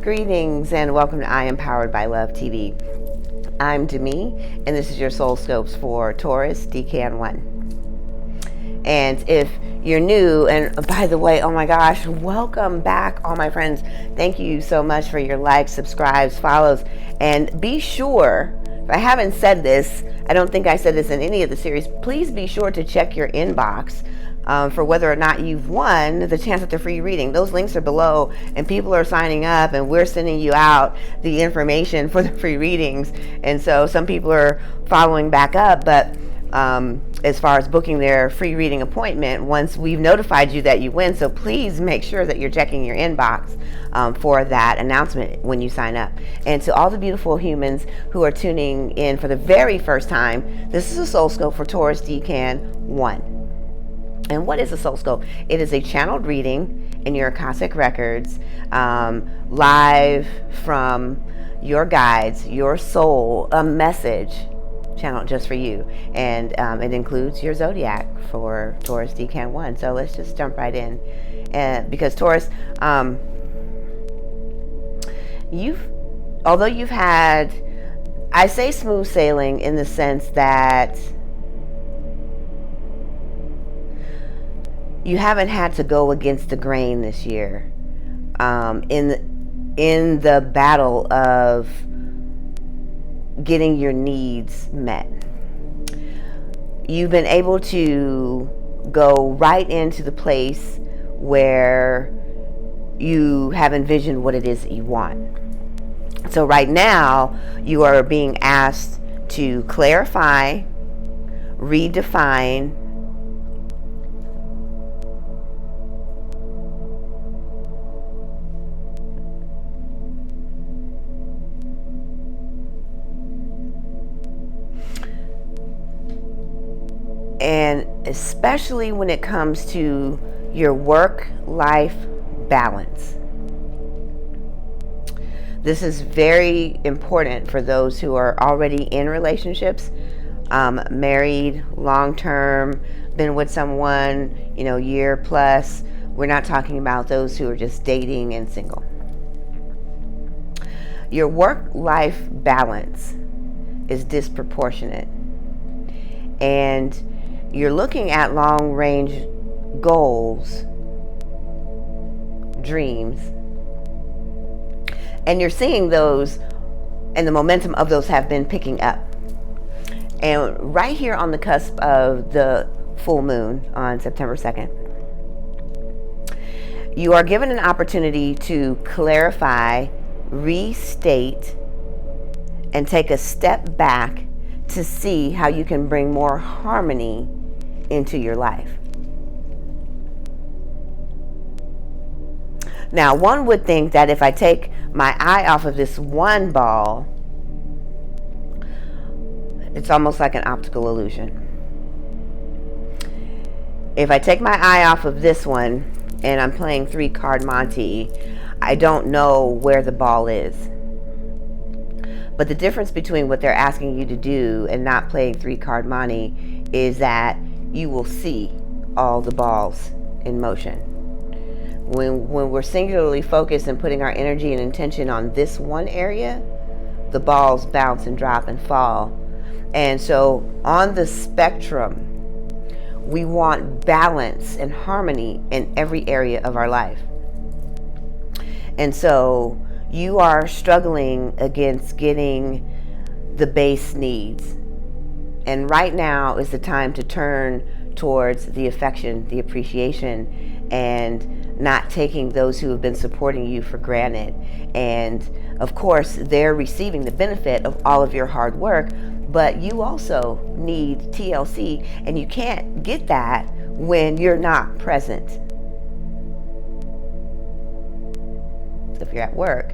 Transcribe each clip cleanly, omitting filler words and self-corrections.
Greetings and welcome to I Am Powered by Love TV. I'm Demi and this is your soul scopes for Taurus, Decan 1. And if you're new, and by the way, oh my gosh, welcome back all my friends. Thank you so much for your likes, subscribes, follows, and be sure, if I haven't said this, I don't think I said this in any of the series, please be sure to check your inbox for whether or not you've won the chance at the free reading. Those links are below and people are signing up and we're sending you out the information for the free readings. And so some people are following back up, but as far as booking their free reading appointment, once we've notified you that you win, so please make sure that you're checking your inbox for that announcement when you sign up. And to all the beautiful humans who are tuning in for the very first time, this is a soul scope for Taurus Decan 1. And what is a soul scope? It is a channeled reading in your Akashic records, live from your guides, your soul, a message channeled just for you. And it includes your zodiac for Taurus Decan 1. So let's just jump right in. Because Taurus, although you've had, I say smooth sailing in the sense that you haven't had to go against the grain this year in the battle of getting your needs met. You've been able to go right into the place where you have envisioned what it is that you want. So right now you are being asked to clarify, redefine, and especially when it comes to your work-life balance. This is very important for those who are already in relationships, married, long-term, been with someone, year plus. We're not talking about those who are just dating and single. Your work-life balance is disproportionate, and you're looking at long-range goals, dreams, and you're seeing those, and the momentum of those have been picking up. And right here on the cusp of the full moon on September 2nd, you are given an opportunity to clarify, restate, and take a step back to see how you can bring more harmony into your life. Now, one would think that if I take my eye off of this one ball, it's almost like an optical illusion. If I take my eye off of this one and I'm playing 3-card Monte, I don't know where the ball is. But the difference between what they're asking you to do and not playing 3-card Monte is that you will see all the balls in motion. When we're singularly focused and putting our energy and intention on this one area, the balls bounce and drop and fall. And so on the spectrum, we want balance and harmony in every area of our life. And so you are struggling against getting the base needs. And right now is the time to turn towards the affection, the appreciation, and not taking those who have been supporting you for granted. And of course, they're receiving the benefit of all of your hard work, but you also need TLC, and you can't get that when you're not present. So if you're at work,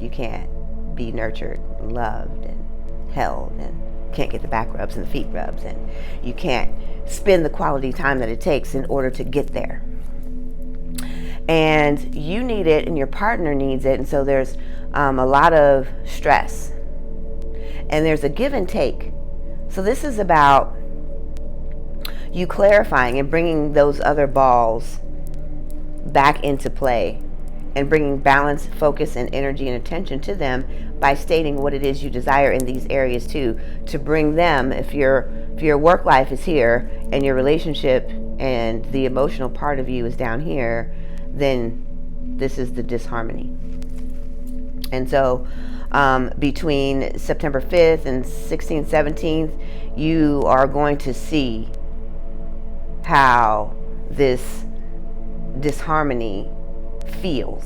you can't be nurtured, loved, and held, and can't get the back rubs and the feet rubs, and you can't spend the quality time that it takes in order to get there. And you need it and your partner needs it, and so there's a lot of stress. And there's a give and take. So this is about you clarifying and bringing those other balls back into play and bringing balance, focus, and energy and attention to them by stating what it is you desire in these areas too, to bring them, if your work life is here and your relationship and the emotional part of you is down here, then this is the disharmony. And so between September 5th and 16th, 17th, you are going to see how this disharmony feels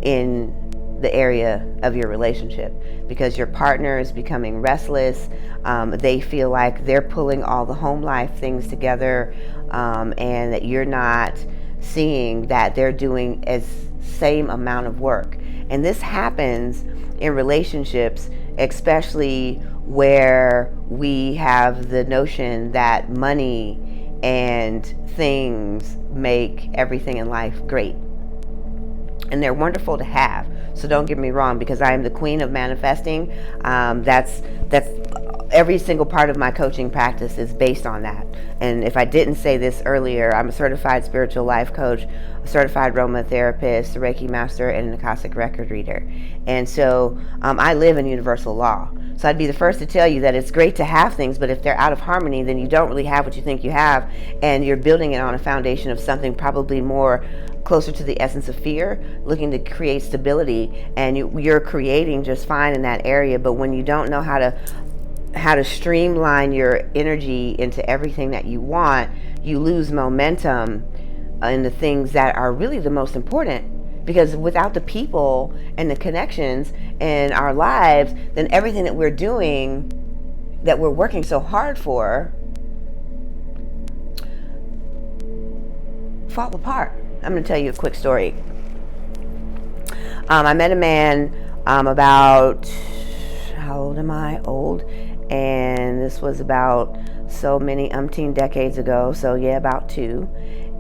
in the area of your relationship, because your partner is becoming restless. They feel like they're pulling all the home life things together, and that you're not seeing that they're doing as same amount of work. And this happens in relationships, especially where we have the notion that money and things make everything in life great. And they're wonderful to have. So don't get me wrong, because I am the queen of manifesting. That's every single part of my coaching practice is based on that. And if I didn't say this earlier, I'm a certified spiritual life coach, a certified aromatherapist, a Reiki master, and an Akashic record reader. And so I live in universal law. So I'd be the first to tell you that it's great to have things, but if they're out of harmony, then you don't really have what you think you have, and you're building it on a foundation of something probably more closer to the essence of fear, looking to create stability, and you're creating just fine in that area. But when you don't know how to streamline your energy into everything that you want, you lose momentum in the things that are really the most important. Because without the people and the connections in our lives, then everything that we're doing, that we're working so hard for, fall apart. I'm going to tell you a quick story. I met a man about, how old am I? Old. And this was about so many umpteen decades ago. So yeah, about 2.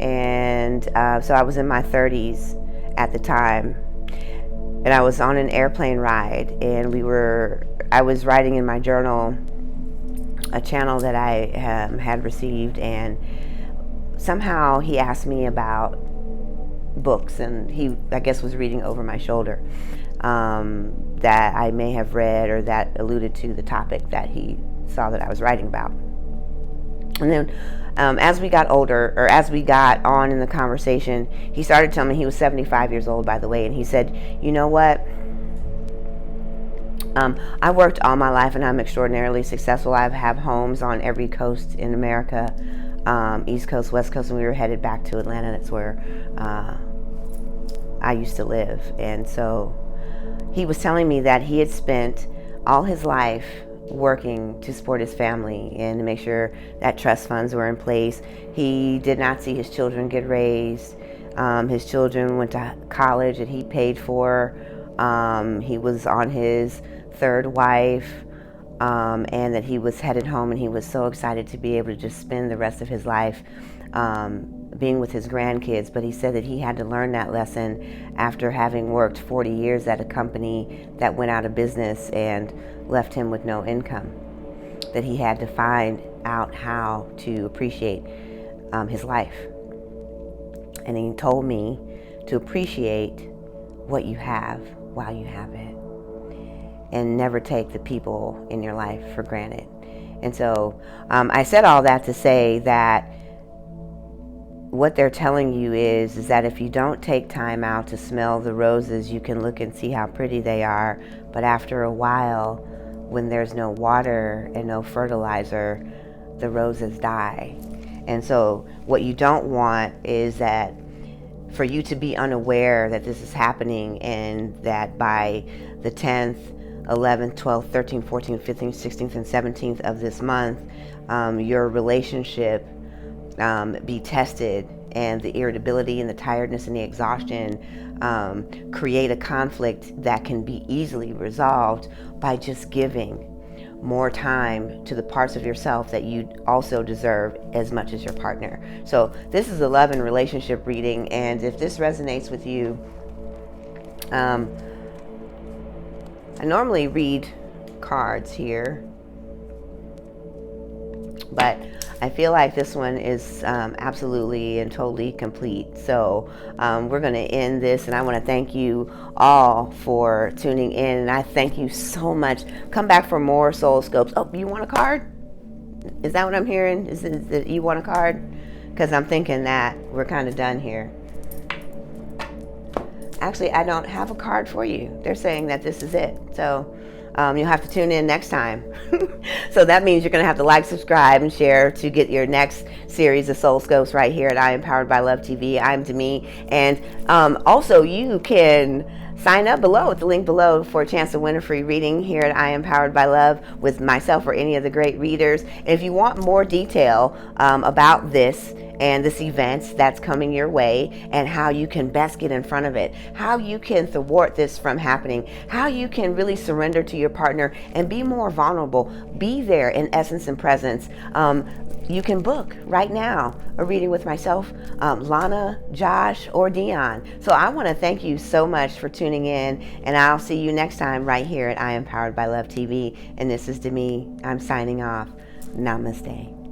And so I was in my 30s at the time, and I was on an airplane ride, and I was writing in my journal a channel that I had received, and somehow he asked me about books, and he, I guess, was reading over my shoulder that I may have read, or that alluded to the topic that he saw that I was writing about. And then as we got older, or as we got on in the conversation, he started telling me, he was 75 years old, by the way, and he said, you know what? I worked all my life and I'm extraordinarily successful. I have homes on every coast in America, East Coast, West Coast, and we were headed back to Atlanta. That's where I used to live. And so he was telling me that he had spent all his life working to support his family and to make sure that trust funds were in place. He did not see his children get raised. His children went to college that he paid for. He was on his 3rd wife, and that he was headed home, and he was so excited to be able to just spend the rest of his life being with his grandkids. But he said that he had to learn that lesson after having worked 40 years at a company that went out of business and left him with no income, that he had to find out how to appreciate his life. And he told me to appreciate what you have while you have it, and never take the people in your life for granted. And so I said all that to say that what they're telling you is that if you don't take time out to smell the roses, you can look and see how pretty they are, but after a while, when there's no water and no fertilizer, the roses die. And so what you don't want is that for you to be unaware that this is happening, and that by the 10th, 11th, 12th, 13th, 14th, 15th, 16th, and 17th of this month, your relationship be tested, and the irritability and the tiredness and the exhaustion create a conflict that can be easily resolved by just giving more time to the parts of yourself that you also deserve as much as your partner. So this is a love and relationship reading, and if this resonates with you, I normally read cards here, but I feel like this one is absolutely and totally complete. So we're going to end this, and I want to thank you all for tuning in, and I thank you so much. Come back for more soul scopes. Oh, you want a card? Is that what I'm hearing? Is it that you want a card? Because I'm thinking that we're kind of done here. Actually, I don't have a card for you. They're saying that this is it. So you'll have to tune in next time. So that means you're going to have to like, subscribe, and share to get your next series of Soul Scopes right here at I Am Powered by Love TV. I'm Demi. And also, you can sign up below at the link below for a chance to win a free reading here at I Am Powered by Love with myself or any of the great readers. And if you want more detail about this and this event that's coming your way, and how you can best get in front of it, how you can thwart this from happening, how you can really surrender to your partner and be more vulnerable, be there in essence and presence, you can book right now a reading with myself, Lana, Josh, or Dion. So I want to thank you so much for tuning in, and I'll see you next time right here at I Am Powered by Love TV. And this is Demi. I'm signing off. Namaste.